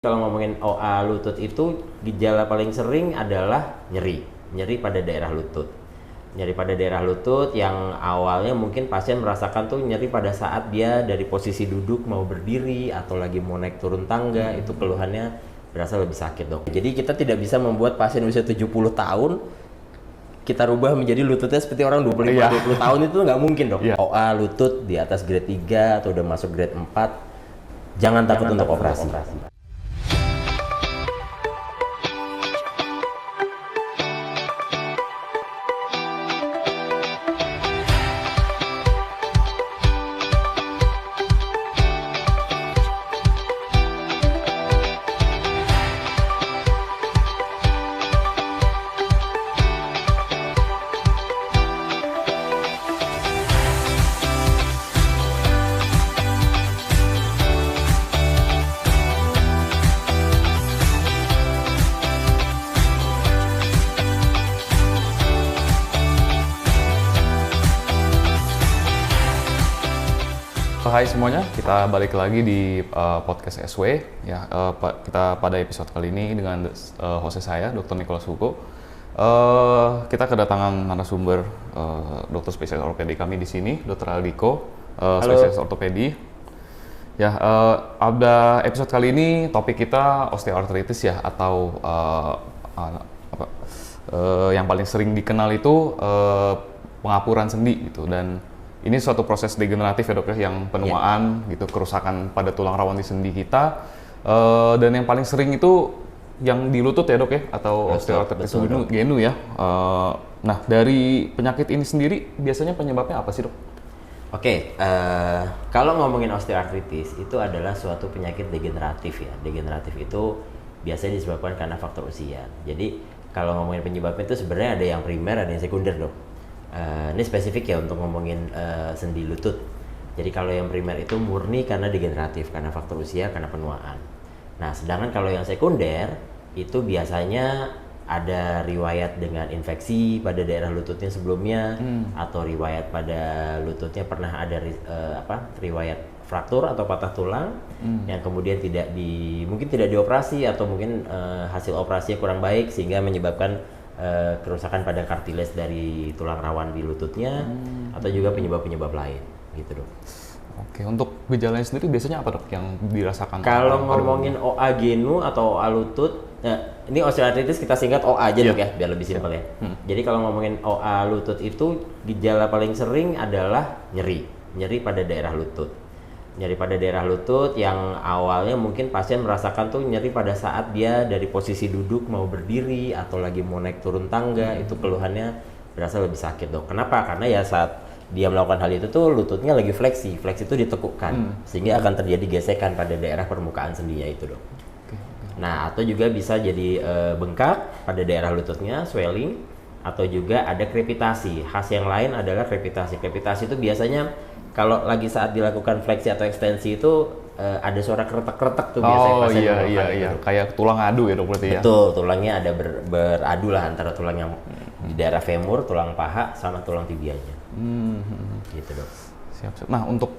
Kalau ngomongin OA lutut itu gejala paling sering adalah nyeri pada daerah lutut. Nyeri pada daerah lutut yang awalnya mungkin pasien merasakan tuh nyeri pada saat dia dari posisi duduk mau berdiri atau lagi mau naik turun tangga, itu keluhannya berasa lebih sakit dok. Jadi kita tidak bisa membuat pasien usia 70 tahun kita rubah menjadi lututnya seperti orang 25-20 tahun, itu nggak mungkin dok. OA lutut di atas grade 3 atau udah masuk grade 4, jangan takut untuk operasi. Hai semuanya, kita balik lagi di podcast SW ya. Kita pada episode kali ini dengan host saya, Dr. Nicholas Hugo. Kita kedatangan narasumber dokter spesialis ortopedi kami di sini, Dr. Aldiko, spesialis ortopedi. Ya, pada episode kali ini topik kita osteoartritis ya, atau yang paling sering dikenal itu pengapuran sendi gitu. Dan ini suatu proses degeneratif ya dok ya, yang penuaan gitu, kerusakan pada tulang rawan di sendi kita, dan yang paling sering itu yang di lutut ya dok ya, atau osteoartritis genu ya. Nah, dari penyakit ini sendiri biasanya penyebabnya apa sih dok? Oke, kalau ngomongin osteoartritis itu adalah suatu penyakit degeneratif ya. Degeneratif itu biasanya disebabkan karena faktor usia. Jadi kalau ngomongin penyebabnya itu sebenarnya ada yang primer, ada yang sekunder dok. Ini spesifik ya untuk ngomongin sendi lutut. Jadi kalau yang primer itu murni karena degeneratif, karena faktor usia, karena penuaan. Nah, sedangkan kalau yang sekunder itu biasanya ada riwayat dengan infeksi pada daerah lututnya sebelumnya, atau riwayat pada lututnya pernah ada riwayat fraktur atau patah tulang yang kemudian mungkin tidak dioperasi, atau mungkin hasil operasinya kurang baik sehingga menyebabkan kerusakan pada kartiles dari tulang rawan di lututnya, atau juga penyebab-penyebab lain gitu dok. Oke, untuk gejalanya sendiri biasanya apa dok yang dirasakan? Kalau ngomongin OA genu atau OA lutut, ini osteoartritis kita singkat OA aja dok ya, biar lebih simpel ya. Jadi kalau ngomongin OA lutut itu gejala paling sering adalah nyeri pada daerah lutut. Nyeri pada daerah lutut yang awalnya mungkin pasien merasakan tuh nyeri pada saat dia dari posisi duduk mau berdiri atau lagi mau naik turun tangga, itu keluhannya berasa lebih sakit dok. Kenapa? Karena ya saat dia melakukan hal itu tuh lututnya lagi fleksi itu ditekukkan, sehingga akan terjadi gesekan pada daerah permukaan sendinya itu dok. Nah, atau juga bisa jadi bengkak pada daerah lututnya, swelling, atau juga ada krepitasi. Khas yang lain adalah krepitasi. Krepitasi itu biasanya kalau lagi saat dilakukan fleksi atau ekstensi itu ada suara kretek-kretek tuh biasanya pasien. Iya. Kayak tulang adu ya dok berarti ya? Betul, tulangnya ada beradu lah antara tulang yang di daerah femur, tulang paha, sama tulang tibianya. Gitu dok. Siap. Nah, untuk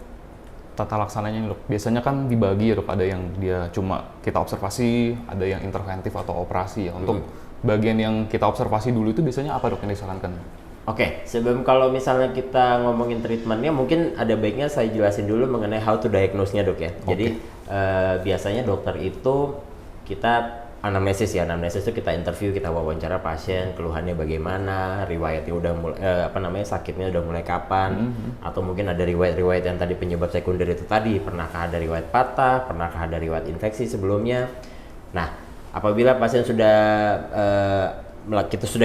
tata laksananya nih dok, biasanya kan dibagi ya dok, ada yang dia cuma kita observasi, ada yang interventif atau operasi ya. Untuk bagian yang kita observasi dulu itu biasanya apa dok yang disarankan? Oke, sebelum kalau misalnya kita ngomongin treatmentnya, mungkin ada baiknya saya jelasin dulu mengenai how to diagnose-nya dok ya. Jadi biasanya dokter itu kita anamnesis ya, anamnesis itu kita interview, kita wawancara pasien, keluhannya bagaimana, riwayatnya udah mulai, sakitnya udah mulai kapan, atau mungkin ada riwayat-riwayat yang tadi penyebab sekunder itu tadi, pernahkah ada riwayat patah, pernahkah ada riwayat infeksi sebelumnya. Nah, apabila pasien sudah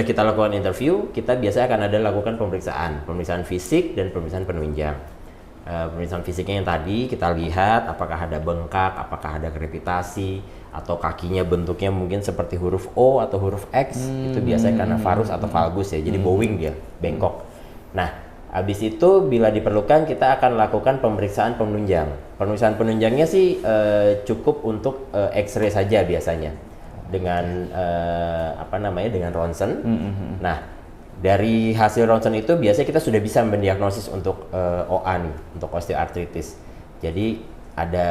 kita lakukan interview, kita biasanya akan ada lakukan pemeriksaan fisik dan pemeriksaan penunjang. Pemeriksaan fisiknya yang tadi kita lihat apakah ada bengkak, apakah ada krepitasi, atau kakinya bentuknya mungkin seperti huruf O atau huruf X, itu biasanya karena varus atau valgus ya, jadi bowing dia, bengkok. Nah, habis itu bila diperlukan kita akan lakukan pemeriksaan penunjang. Pemeriksaan penunjangnya sih cukup untuk X-ray saja biasanya. Dengan dengan ronsen. Nah, dari hasil ronsen itu biasanya kita sudah bisa mendiagnosis untuk OA nih, untuk osteoartritis. Jadi ada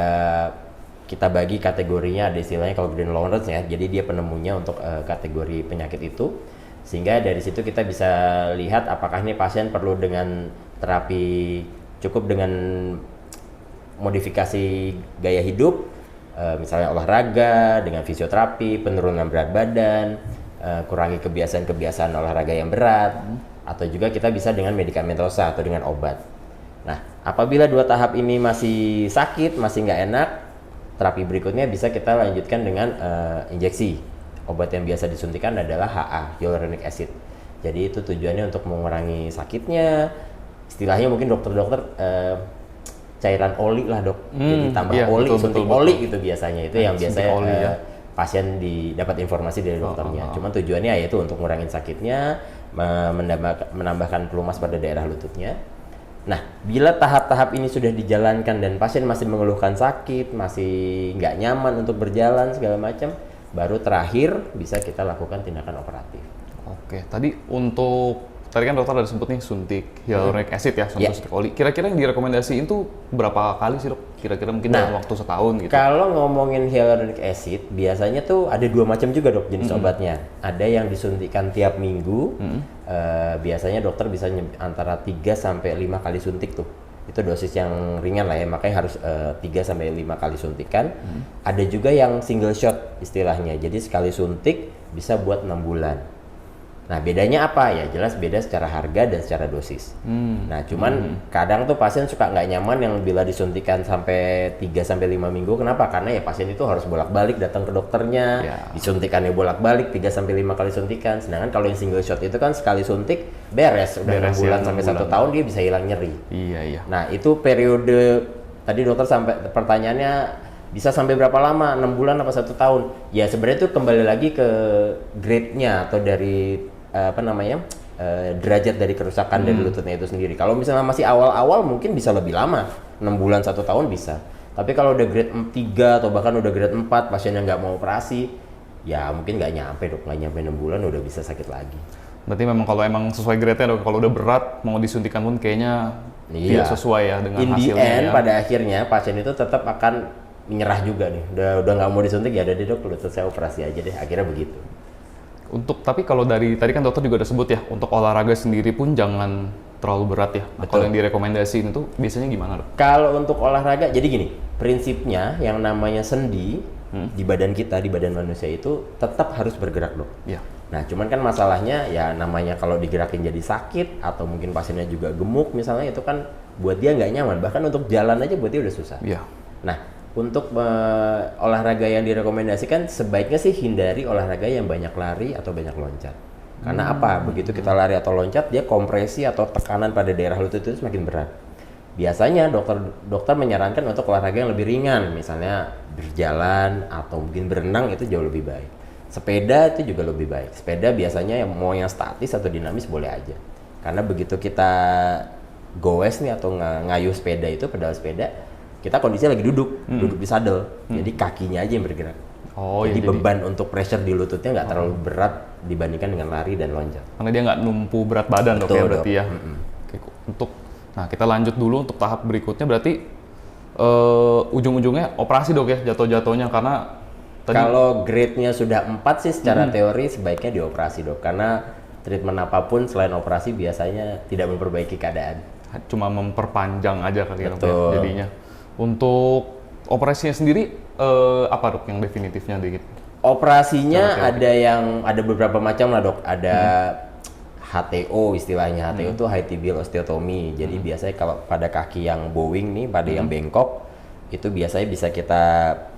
kita bagi kategorinya, ada istilahnya kalau Green Lawrence ya, jadi dia penemunya untuk kategori penyakit itu, sehingga dari situ kita bisa lihat apakah ini pasien perlu dengan terapi, cukup dengan modifikasi gaya hidup, misalnya olahraga dengan fisioterapi, penurunan berat badan, kurangi kebiasaan-kebiasaan olahraga yang berat, atau juga kita bisa dengan medikamentosa atau dengan obat. Nah, apabila 2 tahap ini masih sakit, masih nggak enak, terapi berikutnya bisa kita lanjutkan dengan injeksi. Obat yang biasa disuntikan adalah HA, hyaluronic acid. Jadi itu tujuannya untuk mengurangi sakitnya. Istilahnya mungkin dokter-dokter cairan oli lah dok. Jadi tambah oli, suntik oli gitu biasanya. Itu yang biasanya pasien dapat informasi dari dokternya. Cuman tujuannya yaitu untuk ngurangin sakitnya, menambahkan pelumas pada daerah lututnya. Nah, bila tahap-tahap ini sudah dijalankan dan pasien masih mengeluhkan sakit, masih nggak nyaman untuk berjalan segala macam, baru terakhir bisa kita lakukan tindakan operatif. Oke, tadi kan dokter ada sebut nih suntik hyaluronic acid ya, suntik oli. Kira-kira yang direkomendasiin tuh berapa kali sih dok? Kira-kira mungkin dalam waktu setahun gitu? Kalau ngomongin hyaluronic acid, biasanya tuh ada 2 macam juga dok jenis obatnya. Ada yang disuntikan tiap minggu, biasanya dokter bisa antara 3 sampai 5 kali suntik tuh. Itu dosis yang ringan lah ya, makanya harus 3 sampai 5 kali suntikan. Ada juga yang single shot istilahnya, jadi sekali suntik bisa buat 6 bulan. Nah, bedanya apa? Ya jelas beda secara harga dan secara dosis. Nah, cuman kadang tuh pasien suka nggak nyaman yang bila disuntikan sampai 3 sampai 5 minggu. Kenapa? Karena ya pasien itu harus bolak-balik datang ke dokternya, disuntikannya bolak-balik 3 sampai 5 kali suntikan. Sedangkan kalau yang single shot itu kan sekali suntik beres, udah 6 bulan sampai 1 tahun dia bisa hilang nyeri. Iya. Nah, itu periode tadi dokter sampai pertanyaannya bisa sampai berapa lama? 6 bulan apa 1 tahun? Ya sebenarnya itu kembali lagi ke grade-nya atau dari derajat dari kerusakan dari lututnya itu sendiri. Kalau misalnya masih awal-awal mungkin bisa lebih lama, 6 bulan 1 tahun bisa. Tapi kalau udah grade 3 atau bahkan udah grade 4, pasiennya nggak mau operasi, ya mungkin nggak nyampe 6 bulan udah bisa sakit lagi. Berarti memang kalau emang sesuai grade-nya dok, kalau udah berat mau disuntikan pun kayaknya tidak sesuai ya dengan hasilnya. In the end, pada akhirnya pasien itu tetap akan menyerah juga nih. Udah nggak mau disuntik, ya udah deh dok, lutut saya operasi aja deh. Akhirnya begitu. Tapi kalau dari tadi kan dokter juga udah sebut ya, untuk olahraga sendiri pun jangan terlalu berat ya. Kalau yang direkomendasiin itu biasanya gimana dok? Kalau untuk olahraga, jadi gini, prinsipnya yang namanya sendi di badan kita, di badan manusia itu tetap harus bergerak dok. Iya. Nah, cuman kan masalahnya ya namanya kalau digerakin jadi sakit atau mungkin pasiennya juga gemuk misalnya, itu kan buat dia nggak nyaman. Bahkan untuk jalan aja buat dia udah susah. Iya. Nah, untuk olahraga yang direkomendasikan sebaiknya sih hindari olahraga yang banyak lari atau banyak loncat. Karena apa? Begitu kita lari atau loncat, dia kompresi atau tekanan pada daerah lutut itu semakin berat. Biasanya dokter menyarankan untuk olahraga yang lebih ringan, misalnya berjalan atau mungkin berenang, itu jauh lebih baik. Sepeda itu juga lebih baik. Sepeda biasanya mau yang statis atau dinamis boleh aja. Karena begitu kita goes nih atau ngayuh sepeda itu, pedal sepeda, kita kondisinya lagi duduk di saddle, jadi kakinya aja yang bergerak. Jadi beban untuk pressure di lututnya nggak terlalu berat dibandingkan dengan lari dan loncat. Karena dia nggak numpu berat badan dok ya berarti ya. Oke, nah kita lanjut dulu untuk tahap berikutnya, berarti ujung-ujungnya operasi dok ya, jatuh-jatuhnya, karena kalau grade-nya sudah 4 sih secara teori sebaiknya dioperasi dok, karena treatment apapun selain operasi biasanya tidak memperbaiki keadaan. Cuma memperpanjang aja kali ya jadinya. Untuk operasinya sendiri apa dok yang definitifnya dikit? Operasinya ada beberapa macam lah dok. Ada HTO istilahnya. HTO itu high tibial osteotomy. Jadi biasanya kalau pada kaki yang bowing nih, pada yang bengkok, itu biasanya bisa kita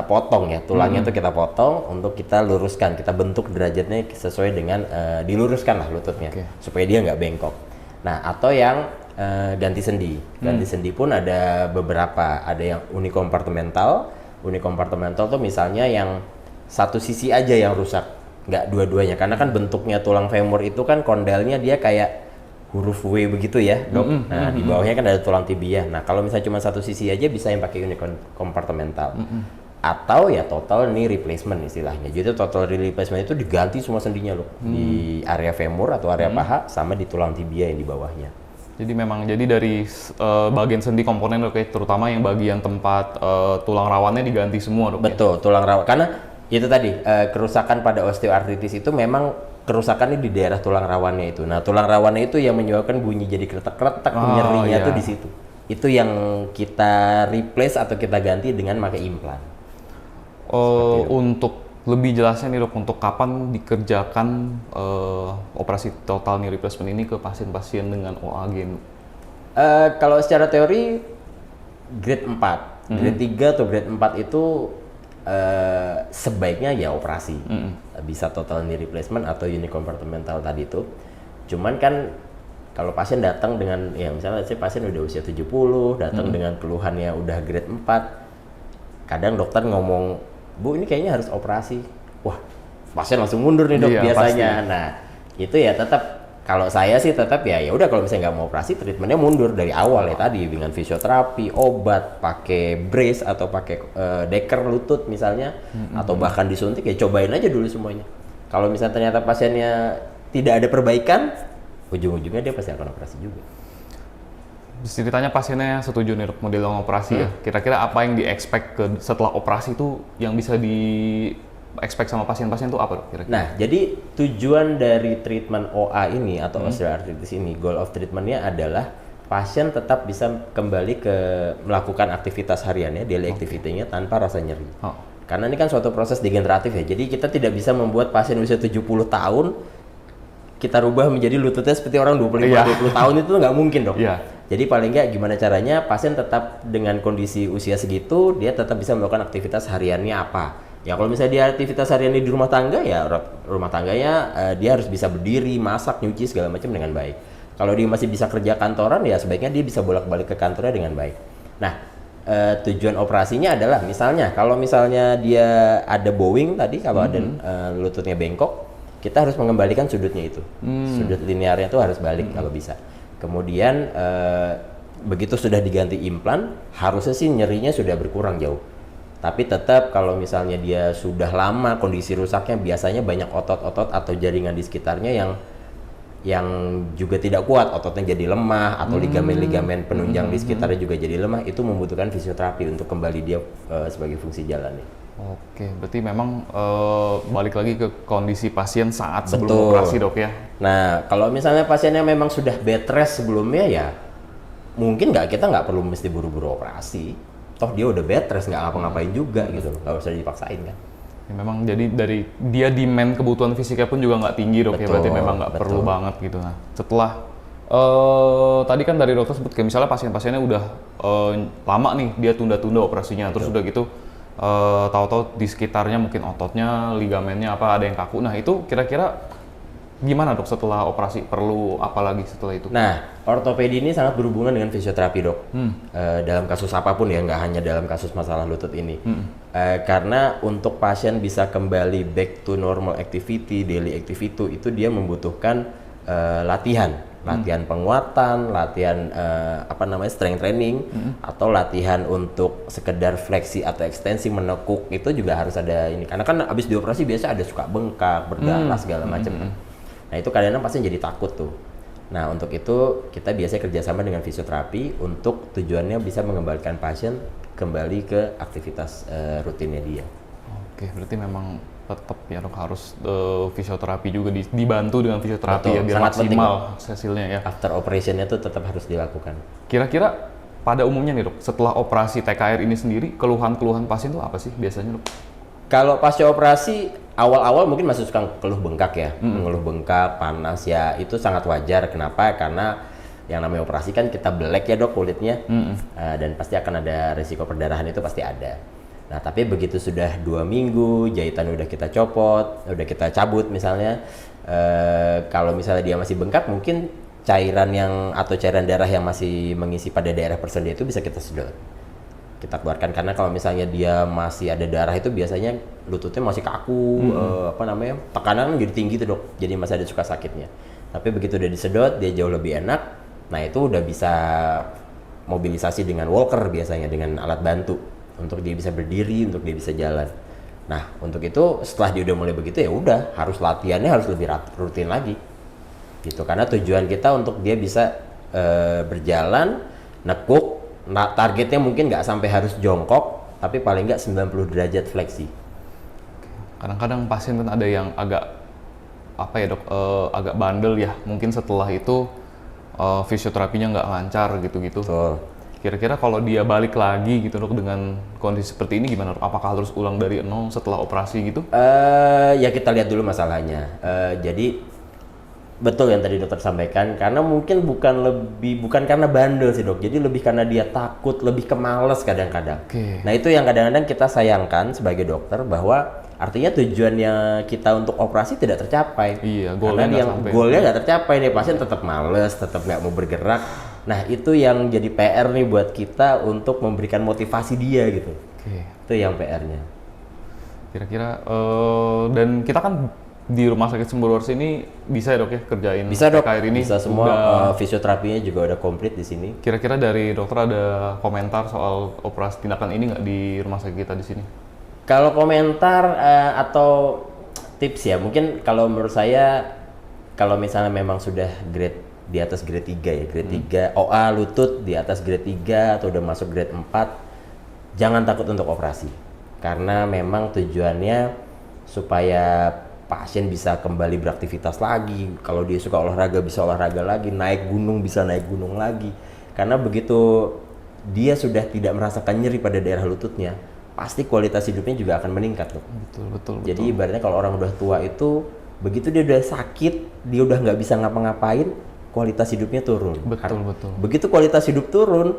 potong ya, tulangnya tuh kita potong untuk kita luruskan, kita bentuk derajatnya sesuai dengan diluruskan lah lututnya, supaya dia nggak bengkok. Nah, atau yang ganti sendi. Ganti sendi pun ada beberapa, ada yang unikompartemental. Unikompartemental tuh misalnya yang satu sisi aja yang rusak, nggak dua-duanya. Karena kan bentuknya tulang femur itu kan kondelnya dia kayak huruf W begitu ya, dok. Nah, di bawahnya kan ada tulang tibia. Nah, kalau misalnya cuma satu sisi aja bisa yang pakai unikompartemental. Atau ya total knee replacement istilahnya. Jadi total knee replacement itu diganti semua sendinya loh, di area femur atau area paha sama di tulang tibia yang di bawahnya. Jadi memang dari bagian sendi komponen dok ya, terutama yang bagian tempat tulang rawannya diganti semua dok. Betul, tulang rawan. Karena itu tadi kerusakan pada osteoartritis itu memang kerusakannya di daerah tulang rawannya itu. Nah, tulang rawannya itu yang menyebabkan bunyi jadi kretek-kretek, nyerinya tuh di situ. Itu yang kita replace atau kita ganti dengan pakai implan. Untuk lebih jelasnya nih dok, untuk kapan dikerjakan operasi total knee replacement ini ke pasien-pasien dengan OA genu? Kalau secara teori grade 4, grade 3 atau grade 4 itu sebaiknya ya operasi. Bisa total knee replacement atau unicompartmental tadi itu. Cuman kan kalau pasien datang dengan, ya misalnya pasien udah usia 70, datang dengan keluhannya udah grade 4, kadang dokter ngomong, Bu ini kayaknya harus operasi. Wah, pasien langsung mundur nih dok biasanya. Pasti. Nah, itu ya tetap, kalau saya sih tetap ya udah kalau misalnya nggak mau operasi, treatmentnya mundur dari awal ya tadi dengan fisioterapi, obat, pakai brace atau pakai deker lutut misalnya, atau bahkan disuntik ya cobain aja dulu semuanya. Kalau misalnya ternyata pasiennya tidak ada perbaikan, ujung-ujungnya dia pasti akan operasi juga. Ceritanya pasiennya setuju nih dok model operasi ya. Kira-kira apa yang di-expect setelah operasi itu yang bisa di-expect sama pasien-pasien itu apa dok kira-kira? Nah, jadi tujuan dari treatment OA ini atau osteoartritis ini, goal of treatmentnya adalah pasien tetap bisa kembali ke melakukan aktivitas hariannya, daily activity-nya tanpa rasa nyeri. Karena ini kan suatu proses degeneratif ya, jadi kita tidak bisa membuat pasien usia 70 tahun kita rubah menjadi lututnya seperti orang 25-20 tahun, itu nggak mungkin dok. Jadi paling nggak gimana caranya pasien tetap dengan kondisi usia segitu, dia tetap bisa melakukan aktivitas hariannya apa. Ya kalau misalnya dia aktivitas hariannya di rumah tangga, ya rumah tangganya dia harus bisa berdiri, masak, nyuci segala macam dengan baik. Kalau dia masih bisa kerja kantoran, ya sebaiknya dia bisa bolak-balik ke kantornya dengan baik. Nah, tujuan operasinya adalah misalnya, kalau misalnya dia ada bowing tadi, kalau ada lututnya bengkok, kita harus mengembalikan sudutnya itu. Sudut linearnya itu harus balik kalau bisa. Kemudian begitu sudah diganti implan, harusnya sih nyerinya sudah berkurang jauh. Tapi tetap kalau misalnya dia sudah lama kondisi rusaknya, biasanya banyak otot-otot atau jaringan di sekitarnya yang juga tidak kuat, ototnya jadi lemah atau ligamen-ligamen penunjang di sekitarnya juga jadi lemah, itu membutuhkan fisioterapi untuk kembali dia sebagai fungsi jalannya. Oke, berarti memang balik lagi ke kondisi pasien saat sebelum operasi dok ya? Nah, kalau misalnya pasiennya memang sudah bed rest sebelumnya, ya mungkin kita nggak perlu mesti buru-buru operasi. Toh dia udah bed rest, nggak ngapa-ngapain juga gitu, nggak usah dipaksain kan. Ya, memang jadi dari dia demand kebutuhan fisiknya pun juga nggak tinggi dok ya, berarti memang nggak perlu banget gitu. Nah, setelah tadi kan dari dokter sebut kayak misalnya pasien-pasiennya udah lama nih dia tunda-tunda operasinya, terus udah gitu tahu-tahu di sekitarnya mungkin ototnya, ligamennya apa ada yang kaku. Nah itu kira-kira gimana dok setelah operasi, perlu apa lagi setelah itu? Nah, ortopedi ini sangat berhubungan dengan fisioterapi dok. Dalam kasus apapun ya, nggak hanya dalam kasus masalah lutut ini. Karena untuk pasien bisa kembali back to normal activity, daily activity, itu dia membutuhkan latihan penguatan, latihan strength training, atau latihan untuk sekedar fleksi atau ekstensi menekuk, itu juga harus ada ini. Karena kan abis dioperasi biasa ada suka bengkak, berdarah segala macam. Nah itu kadang-kadang pasien jadi takut tuh. Nah untuk itu kita biasanya kerjasama dengan fisioterapi untuk tujuannya bisa mengembalikan pasien kembali ke aktivitas rutinnya dia. Oke, berarti memang tetap ya dok harus fisioterapi juga dibantu dengan fisioterapi. Betul, ya biar maksimal hasilnya ya. After operationnya tuh tetap harus dilakukan. Kira-kira pada umumnya nih dok, setelah operasi TKR ini sendiri, keluhan-keluhan pasien tuh apa sih biasanya dok? Kalau pasca operasi awal-awal mungkin masih suka keluh bengkak ya, mengeluh bengkak, panas ya, itu sangat wajar. Kenapa? Karena yang namanya operasi kan kita belek ya dok kulitnya, dan pasti akan ada risiko perdarahan, itu pasti ada. Nah tapi begitu sudah 2 minggu, jahitan udah kita copot, udah kita cabut misalnya, kalau misalnya dia masih bengkak, mungkin cairan darah yang masih mengisi pada daerah persendian itu bisa kita sedot, kita keluarkan. Karena kalau misalnya dia masih ada darah itu biasanya lututnya masih kaku, tekanan jadi tinggi tuh dok, jadi masih ada suka sakitnya. Tapi begitu udah disedot, dia jauh lebih enak. Nah itu udah bisa mobilisasi dengan walker biasanya, dengan alat bantu untuk dia bisa berdiri, untuk dia bisa jalan. Nah untuk itu setelah dia udah mulai begitu, ya udah harus latihannya harus lebih rutin lagi gitu. Karena tujuan kita untuk dia bisa berjalan, nekuk. Nah, targetnya mungkin nggak sampai harus jongkok, tapi paling nggak 90 derajat fleksi. Kadang-kadang pasien kan ada yang agak apa ya dok, agak bandel ya. Mungkin setelah itu fisioterapinya nggak lancar gitu-gitu. Betul. Kira-kira kalau dia balik lagi gitu dok dengan kondisi seperti ini gimana dok? Apakah harus ulang dari nol setelah operasi gitu? Ya kita lihat dulu masalahnya. Jadi betul yang tadi dokter sampaikan, karena mungkin bukan karena bandel sih dok, jadi lebih karena dia takut, lebih ke males kadang-kadang. Oke. Nah itu yang kadang-kadang kita sayangkan sebagai dokter, bahwa artinya tujuannya kita untuk operasi tidak tercapai. Iya, Goalnya nggak tercapai nih, pasien tetap males, tetap nggak mau bergerak. Nah itu yang jadi PR nih buat kita untuk memberikan motivasi dia gitu. Oke. Itu yang PR-nya. Kira-kira dan kita kan di Rumah Sakit Sumberwaras ini bisa ya dok ya kerjain Bisa dok, PKR ini? bisa semua. Fisioterapinya juga udah komplit di sini. Kira-kira dari dokter ada komentar soal operasi tindakan ini nggak di rumah sakit kita di sini? Kalau komentar atau tips ya, mungkin kalau menurut saya, kalau misalnya memang sudah grade di atas grade 3 ya, grade 3 OA lutut di atas grade 3 atau udah masuk grade 4, jangan takut untuk operasi. Karena memang tujuannya supaya pasien bisa kembali beraktivitas lagi. Kalau dia suka olahraga bisa olahraga lagi, naik gunung bisa naik gunung lagi. Karena begitu dia sudah tidak merasakan nyeri pada daerah lututnya, pasti kualitas hidupnya juga akan meningkat loh. Betul. Jadi ibaratnya kalau orang udah tua itu, begitu dia udah sakit, dia udah nggak bisa ngapa-ngapain, kualitas hidupnya turun. Betul. Begitu kualitas hidup turun,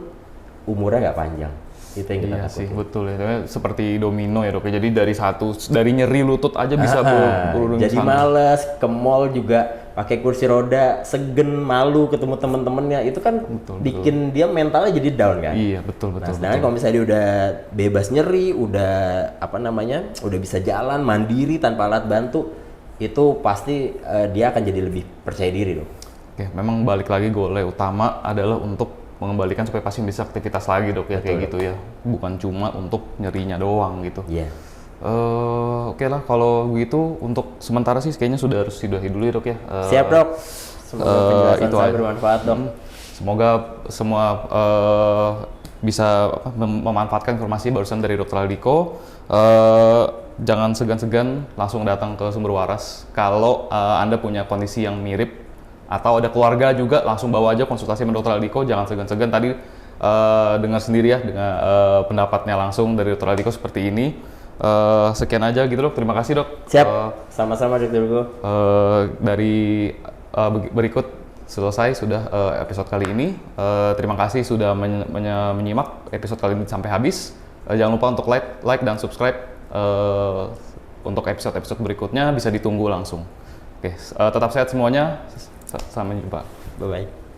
umurnya nggak panjang. Itu yang kita Iya takutin. sih, betul ya. Seperti domino ya dok. Jadi dari nyeri lutut aja bisa turun Jadi males, ke mall juga pakai kursi roda, segen, malu ketemu temen-temennya, itu kan bikin dia mentalnya jadi down kan. Iya betul. Nah, sedangkan kalau misalnya dia udah bebas nyeri, udah udah bisa jalan mandiri tanpa alat bantu, itu pasti dia akan jadi lebih percaya diri loh. Oke, memang balik lagi goalnya utama adalah untuk mengembalikan supaya pasien bisa aktivitas lagi dok ya. Betul, kayak gitu ya, bukan cuma untuk nyerinya doang gitu. Iya. Oke lah kalau begitu untuk sementara sih kayaknya sudah harus sudahi dulu ya dok ya. Siap dok. Semoga penjelasan itu saya bermanfaat dok. Semoga semua bisa memanfaatkan informasi barusan dari Dr. Aldiko. Jangan segan-segan langsung datang ke Sumberwaras kalau Anda punya kondisi yang mirip atau ada keluarga juga, langsung bawa aja konsultasi sama Dr. Aldiko. Jangan segan-segan. Tadi dengar sendiri ya dengan pendapatnya langsung dari Dr. Aldiko seperti ini. Sekian aja gitu dok. Terima kasih dok. Siap. Sama-sama Dr. Hugo. Dari berikut selesai sudah episode kali ini. Terima kasih sudah menyimak episode kali ini sampai habis. Jangan lupa untuk like dan subscribe. Untuk episode-episode berikutnya bisa ditunggu langsung. Oke, tetap sehat semuanya. Sampai jumpa. Bye-bye.